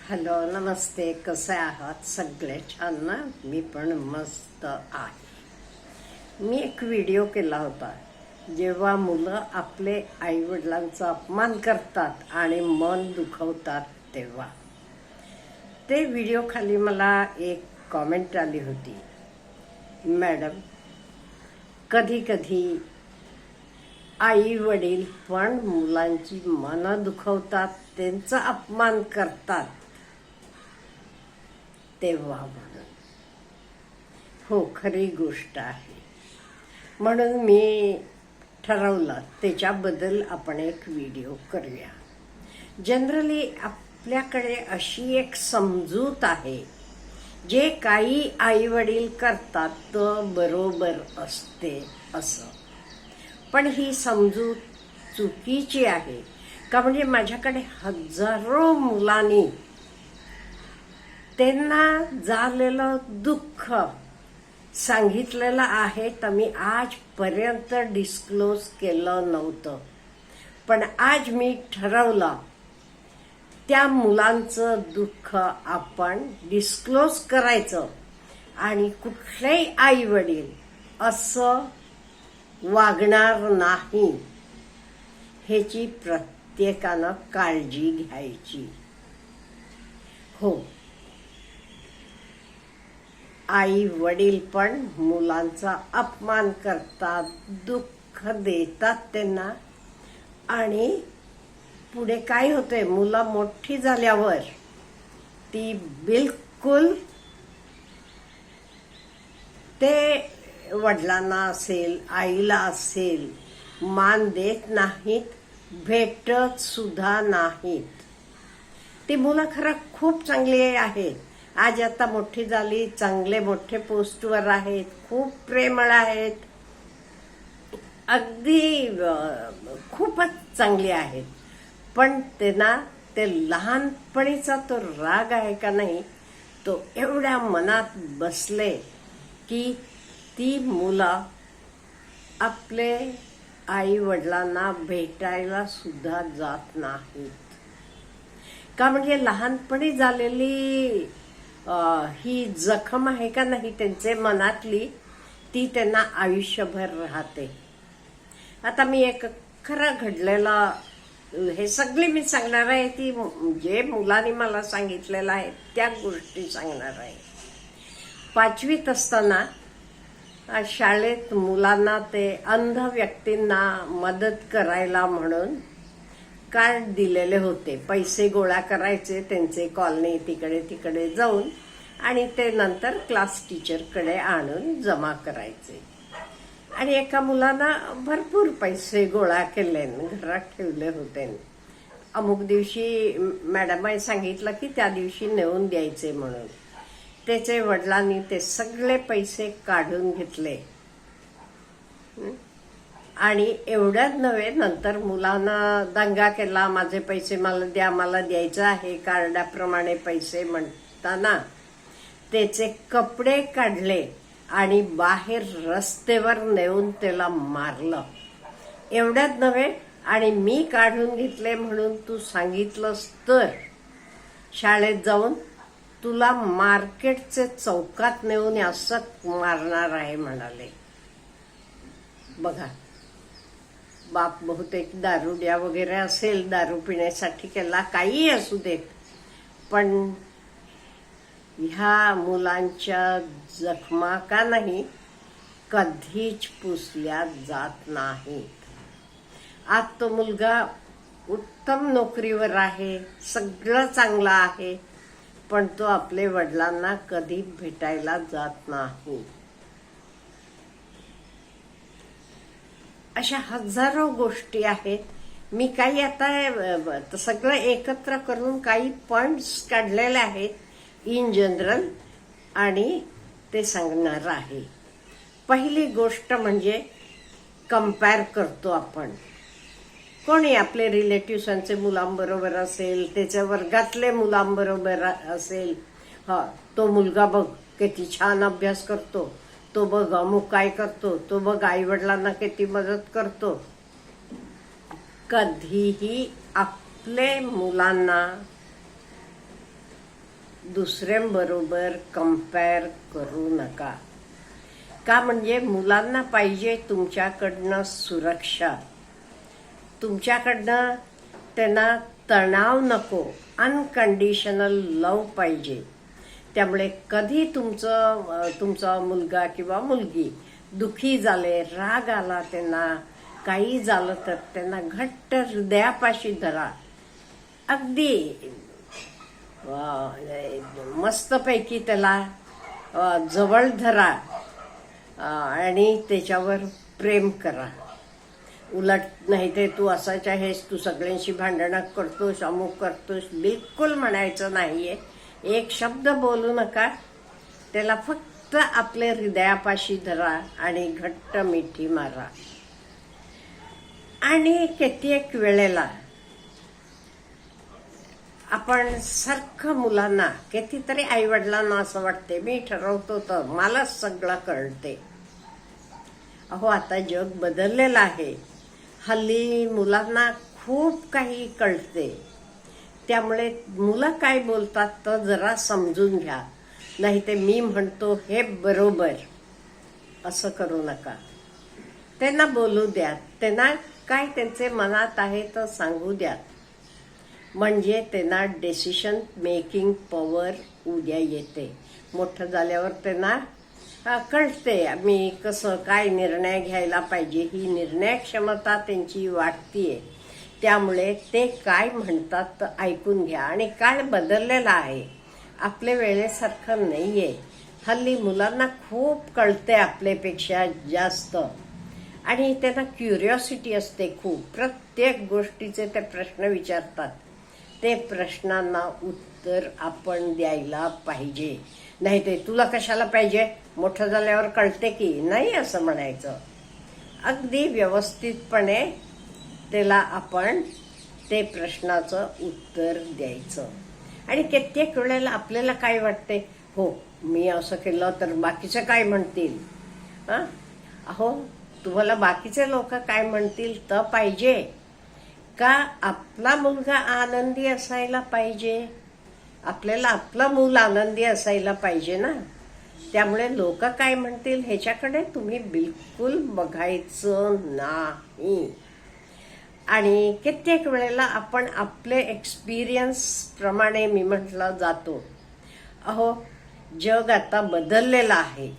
Hello नमस्ते, कसे आहात सगळे? छान ना? मी पण मस्त आहे. मी एक व्हिडिओ केला होता जेव्हा मुलं आपले आईवडिलांचा अपमान करतात आणि मन दुखवतात तेव्हा. ते व्हिडिओ खाली मला एक कॉमेंट आली होती, मॅडम कधी कधी आई वडील पण मुलांची मनं दुखवतात, त्यांचा अपमान करतात तेव्हा. म्हणून हो, खरी गोष्ट आहे. म्हणून मी ठरवलं त्याच्याबद्दल आपण एक व्हिडिओ करूया. जनरली आपल्याकडे अशी एक समजूत आहे, जे काही आई वडील करतात तो बरोबर असते असं. पण ही समजूत चुकीची आहे का? म्हणजे माझ्याकडे हजारो मुलांनी त्यांना झालेलं दुःख सांगितलेलं आहे, तर मी आजपर्यंत डिस्क्लोज केलं नव्हतं. पण आज मी ठरवलं त्या मुलांचं दुःख आपण डिस्क्लोज करायचं आणि कुठलेही आई वडील असं वागणार नाही ह्याची प्रत्येकानं काळजी घ्यायची. हो, आई वडील पण मुलांचा अपमान करतात, दुःख देतात त्यांना. आणि पुढे काय होते, मुलं मोठी झाल्यावर ती बिलकुल ते वडिलांना असेल आईला असेल मान देत नाहीत, भेटत सुद्धा नाहीत. ती मुलं खरं खूप चांगली आहेत, आज आता मोठी झाली, चांगले मोठे पोस्टवर आहेत, खूप प्रेमळ आहेत, अगदी खूपच चांगली आहेत. पण त्यांना ते लहानपणीचा तो राग आहे का नाही, तो एवढ्या मनात बसले की ती मुलं आपले आई वडिलांना भेटायला सुद्धा जात नाहीत. का? म्हणजे लहानपणी झालेली ही जखम आहे का नाही त्यांचे मनातली, ती त्यांना आयुष्यभर राहते. आता मी एक खरं घडलेला हे सगळी मी सांगणार आहे, ती जे मुलांनी मला सांगितलेलं आहे त्या गोष्टी सांगणार आहे. 5वीत असताना शाळेत मुलांना ते अंध व्यक्तींना मदत करायला म्हणून कार्ड दिलेले होते. पैसे गोळा करायचे त्यांचे, कॉलनी तिकडे तिकडे जाऊन, आणि ते नंतर क्लास टीचरकडे आणून जमा करायचे. आणि एका मुलांना भरपूर पैसे गोळा केले, घरात ठेवले होते. अमुक दिवशी मॅडमाने सांगितलं की त्या दिवशी नेऊन द्यायचे म्हणून. त्याचे वडिलांनी ते सगळे पैसे काढून घेतले. आणि एवढ्याच नव्हे, नंतर मुलांना दंगा केला, माझे पैसे मला द्या, मला द्यायचं आहे, कार्डाप्रमाणे पैसे म्हणताना त्याचे कपडे काढले आणि बाहेर रस्त्यावर नेऊन त्याला मारलं. एवढ्याच नव्हे, आणि मी काढून घेतले म्हणून तू सांगितलंस तर शाळेत जाऊन तुला मार्केटचे चौकात नेऊन असं मारणार आहे म्हणाले. बघा, बाप बहुतेक दारुड्या वगैरे असेल, दारू पिण्यासाठी केला, काही असू देत, पण ह्या मुलांच्या जखमा का नाही कधीच पुसल्या जात नाहीत. आज तो मुलगा उत्तम नोकरीवर आहे, सगळं चांगलं आहे, पण तो आपले वडिलांना कधी भेटायला जात नाही. अशा हजारो गोष्टी आहेत. मी काही आता सगळं एकत्र करून काही पॉइंट्स काढलेले आहेत इन जनरल, आणि ते सांगणार आहे. पहिली गोष्ट म्हणजे कंपेअर करतो आपण. कोणी आपले रिलेटिव्हांचे मुलांबरोबर असेल, त्याच्या वर्गातले मुलांबरोबर असेल, तो मुलगा बघ किती छान अभ्यास करतो, तो बघ अमुक काय करतो, तो बघ आई वडिलांना किती मदत करतो. कधीही आपले मुलांना दुसऱ्यांबरोबर कंपेअर करू नका. का म्हणजे मुलांना पाहिजे तुमच्याकडनं सुरक्षा, तुमच्याकडनं त्यांना तणाव नको, अनकंडिशनल लव पाहिजे. त्यामुळे कधी तुमचा मुलगा किंवा मुलगी दुखी झाले, राग आला, त्यांना काही झालं तर त्यांना घट्ट हृदयापाशी धरा, अगदी मस्तपैकी त्याला जवळ धरा आणि त्याच्यावर प्रेम करा. उलट नाही ते तू असाच आहेस, तू सगळ्यांशी भांडणं करतोस, अमुक करतोस, बिलकुल म्हणायचं नाहीये. एक शब्द बोलू नका. त्याला फक्त आपले हृदयापाशी धरा आणि घट्ट मिठी मारा. आणि कित्येक वेळेला आपण सारखं मुलांना, कितीतरी आईवडिलांना असं वाटते मी ठरवतो तर मलाच सगळं कळते. अहो, आता जग बदललेलं आहे. हल्ली मुलांना खूप काही कळते. त्यामुळे मुलं काय बोलतात तर जरा समजून घ्या. नाही ते मी म्हणतो हे बरोबर असं करू नका. त्यांना बोलू द्या. त्यांना काय त्यांचे मनात आहे तर सांगू द्या. म्हणजे त्यांना डिसिशन मेकिंग पॉवर उद्या येते. मोठं झाल्यावर त्यांना कळते मी कसं काय निर्णय घ्यायला पाहिजे. ही निर्णय क्षमता त्यांची वाढतीये. त्यामुळे ते काय म्हणतात तर ऐकून घ्या. आणि काळ बदललेला आहे, आपल्या वेळेसारखं नाहीये. हल्ली मुलांना खूप कळते आपल्यापेक्षा जास्त. आणि त्यांना क्युरिओसिटी असते खूप. प्रत्येक गोष्टीचे ते प्रश्न विचारतात. ते प्रश्नांना उत्तर आपण द्यायला पाहिजे. नाही ते तुला कशाला पाहिजे, मोठं झाल्यावर कळते की नाही असं म्हणायचं. अगदी व्यवस्थितपणे त्याला आपण ते प्रश्नाचं उत्तर द्यायचं. आणि कित्येक वेळेला आपल्याला काय वाटते, हो मी असं केलं तर बाकीचे काय म्हणतील. अहो, तुम्हाला बाकीचे लोक काय म्हणतील तर पाहिजे का आपला मुलगा आनंदी असायला पाहिजे. आपल्याला आपलं मूल आनंदी असायला पाहिजे ना. त्यामुळे लोक काय म्हणतील ह्याच्याकडे तुम्ही बिलकुल बघायचं नाही. आणि कित्येक वेळेला आपण आपले एक्सपिरियन्स प्रमाणे मी म्हटलं जातो. अहो, जग आता बदललेलं आहे.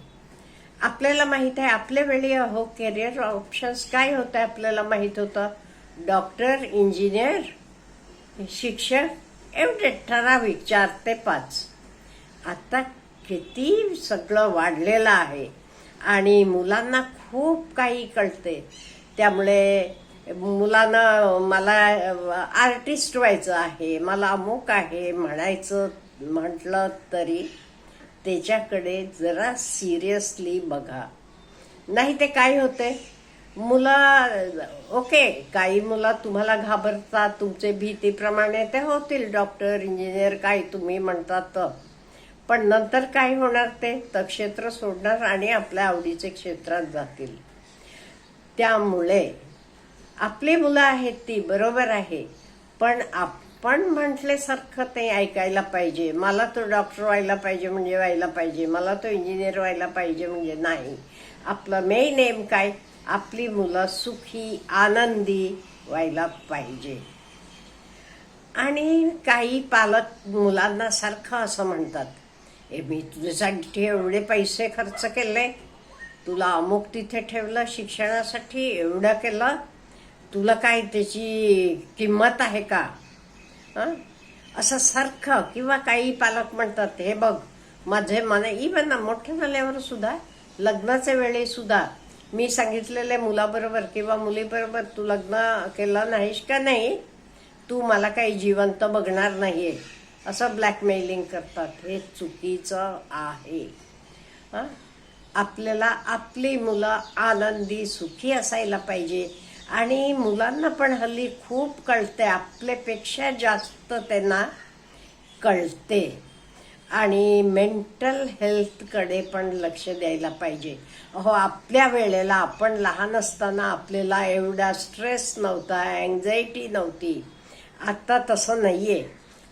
आपल्याला माहित आहे आपल्या वेळी अहो करिअर ऑप्शन्स काय होते आपल्याला माहित होतं. डॉक्टर, इंजिनियर, शिक्षक, एवढे ठराविक 4 ते 5. आता किती सगळं वाढलेलं आहे आणि मुलांना खूप काही कळते. त्यामुळे मुलांना मला आर्टिस्ट व्हायचं आहे, मला अमुक आहे म्हणायचं म्हटलं तरी त्याच्याकडे जरा सिरियसली बघा. नाही ते काय होते, मुलं ओके, काही मुलं तुम्हाला घाबरतात, तुमचे भीतीप्रमाणे ते होतील डॉक्टर, इंजिनियर काय तुम्ही म्हणतात. पण नंतर काय होणार, ते तर क्षेत्र सोडणार आणि आपल्या आवडीचे क्षेत्रात जातील. त्यामुळे आपली मुलं आहेत ती बरोबर आहे, पण आपण म्हटल्यासारखं ते ऐकायला पाहिजे. मला तो डॉक्टर व्हायला पाहिजे म्हणजे व्हायला पाहिजे, मला तो इंजिनियर व्हायला पाहिजे म्हणजे नाही. आपलं मेन एम काय, आपली मुलं सुखी आनंदी व्हायला पाहिजे. आणि काही पालक मुलांना सारखं असं म्हणतात, मी तुझ्यासाठी एवढे पैसे खर्च केले, तुला अमुक तिथे ठेवलं, शिक्षणासाठी एवढं केलं, तुला काय त्याची किंमत आहे का. असं सारखं. किंवा काही पालक म्हणतात, हे बघ माझे मन, इवन मोठं झाल्यावर सुद्धा लग्नाच्या वेळी सुद्धा मी सांगितलेल्या मुलाबरोबर किंवा मुलीबरोबर तू लग्न केलं नाहीस का नाही, तू मला काही जिवंत बघणार नाहीये, असं ब्लॅकमेलिंग करतात. हे चुकीचं आहे. आपल्याला आपली मुलं आनंदी सुखी असायला पाहिजे. आणि मुलांना पण हल्ली खूप कळते, आपल्यापेक्षा जास्त त्यांना कळते. आणि मेंटल हेल्थकडे पण लक्ष द्यायला पाहिजे. अहो, आपल्या वेळेला आपण लहान असताना आपल्याला एवढा स्ट्रेस नव्हता, अँझायटी नव्हती. आता तसं नाहीये.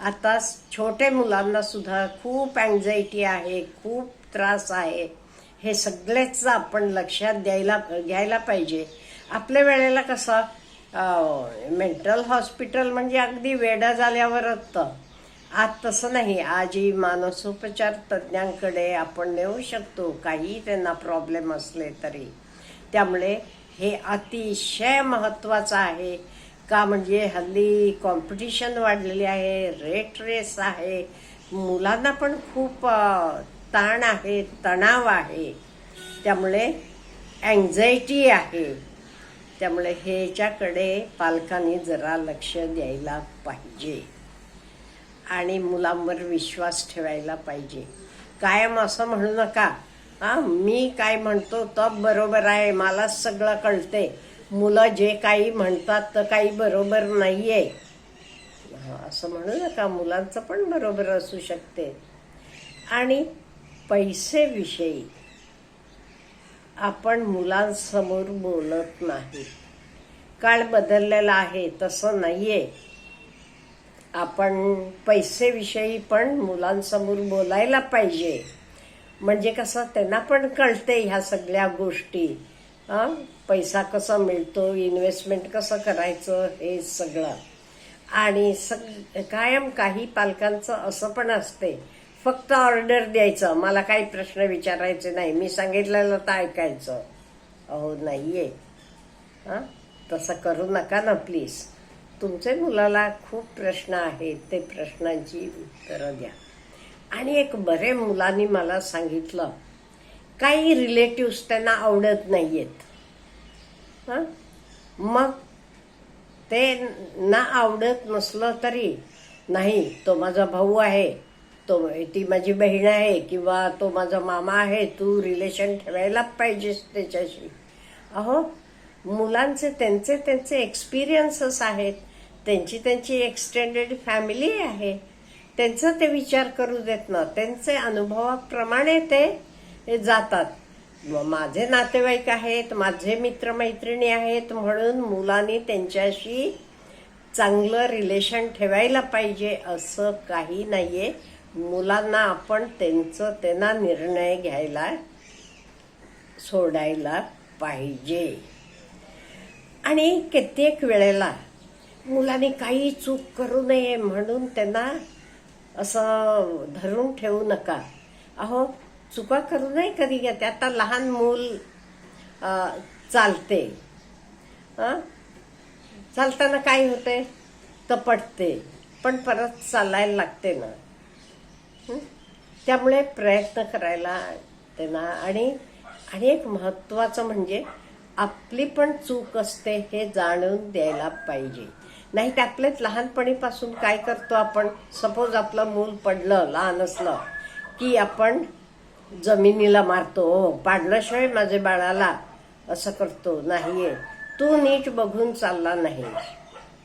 आता छोटे मुलांना सुद्धा खूप अँझायटी आहे, खूप त्रास आहे. हे सगळेच आपण लक्षात घ्यायला पाहिजे. आपल्या वेळेला कसं मेंटल हॉस्पिटल म्हणजे अगदी वेडा झाल्यावर असतं. आज तसं नाही. आजही मानसोपचार तज्ज्ञांकडे आपण नेऊ शकतो काही त्यांना प्रॉब्लेम असले तरी. त्यामुळे हे अतिशय महत्त्वाचं आहे. का म्हणजे हल्ली कॉम्पिटिशन वाढलेली आहे, रेट रेस आहे, मुलांना पण खूप ताण आहे, तणाव आहे, त्यामुळे अँझायटी आहे. त्यामुळे ह्याच्याकडे पालकांनी जरा लक्ष द्यायला पाहिजे आणि मुलांवर विश्वास ठेवायला पाहिजे. कायम असं म्हणू नका मी काय म्हणतो तो बरोबर आहे, मलाच सगळं कळते, मुलं जे काही म्हणतात तर काही बरोबर नाहीये असं म्हणू नका. मुलांचं पण बरोबर असू शकते. आणि पैसेविषयी आपण मुलांसमोर बोलत नाही. काळ बदललेला आहे, तसं नाहीये. आपण पैसेविषयी पण मुलांसमोर बोलायला पाहिजे. म्हणजे कसं त्यांना पण कळते ह्या सगळ्या गोष्टी. पैसा कसा मिळतो, इन्व्हेस्टमेंट कसं करायचं, हे सगळं. आणि कायम काही पालकांचं असं पण असते, फक्त ऑर्डर द्यायचं, मला काही प्रश्न विचारायचे नाही, मी सांगितलेलं तर ऐकायचं. अहो नाहीये. तसं करू नका ना प्लीज. तुमच्या मुलाला खूप प्रश्न आहेत, ते प्रश्नांची उत्तरं द्या. आणि एक बरे मुलांनी मला सांगितलं, काही रिलेटिव्स त्यांना आवडत नाहीयेत. मग ते ना आवडत नसलं तरी, नाही तो माझा भाऊ आहे, ती माझी बहीण आहे, किंवा तो माझा मामा आहे, तू रिलेशन ठेवायला पाहिजेस त्याच्याशी. अहो मुलांचे त्यांचे एक्सपिरियन्सेस आहेत, त्यांची एक्सटेंडेड फॅमिली आहे, त्यांचा ते विचार करू देत ना. त्यांचे अनुभवाप्रमाणे ते जातात. माझे नातेवाईक आहेत, माझे मित्रमैत्रिणी आहेत म्हणून मुलांनी त्यांच्याशी चांगलं रिलेशन ठेवायला पाहिजे असं काही नाहीये. मुलांना आपण त्यांना निर्णय घ्यायला सोडायला पाहिजे. आणि कित्येक वेळेला मुलांनी काही चूक करू नये म्हणून त्यांना असं धरून ठेवू नका. अहो चुका करू नये कधी घेते. आता लहान मूल चालते, चालताना काय होते, तपटते, पण परत चालायला लागते ना. त्यामुळे प्रयत्न करायला त्यांना. आणि एक महत्त्वाचं म्हणजे आपली पण चूक असते हे जाणून द्यायला पाहिजे. नाही तर आपल्याच लहानपणीपासून काय करतो आपण, सपोज आपलं मूल पडलं, लहान असलं की आपण जमिनीला मारतो, पाडल्याशिवाय माझ्या बाळाला असं करतो. नाहीये, तू नीट बघून चालला नाही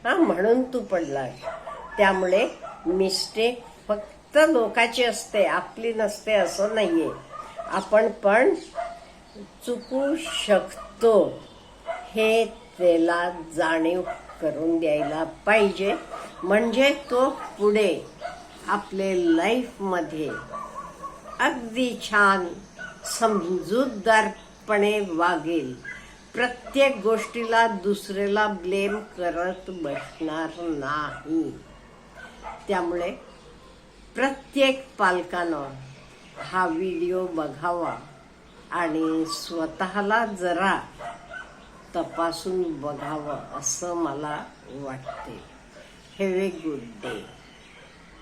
म्हणून तू पडला. त्यामुळे मिस्टेक फक्त लोकाची असते, आपली नसते असं नाहीये. आपण पण चुकू शकतो हे त्याला जाणीव करून द्यायला पाहिजे. म्हणजे तो पुढे आपले लाईफमध्ये अगदी छान समजूतदारपणे वागेल. प्रत्येक गोष्टीला दुसऱ्याला ब्लेम करत बसणार नाही. त्यामुळे प्रत्येक पालकानं हा व्हिडिओ बघावा आणि स्वतःला जरा तपासून बघावं असं मला वाटते. Have a good day.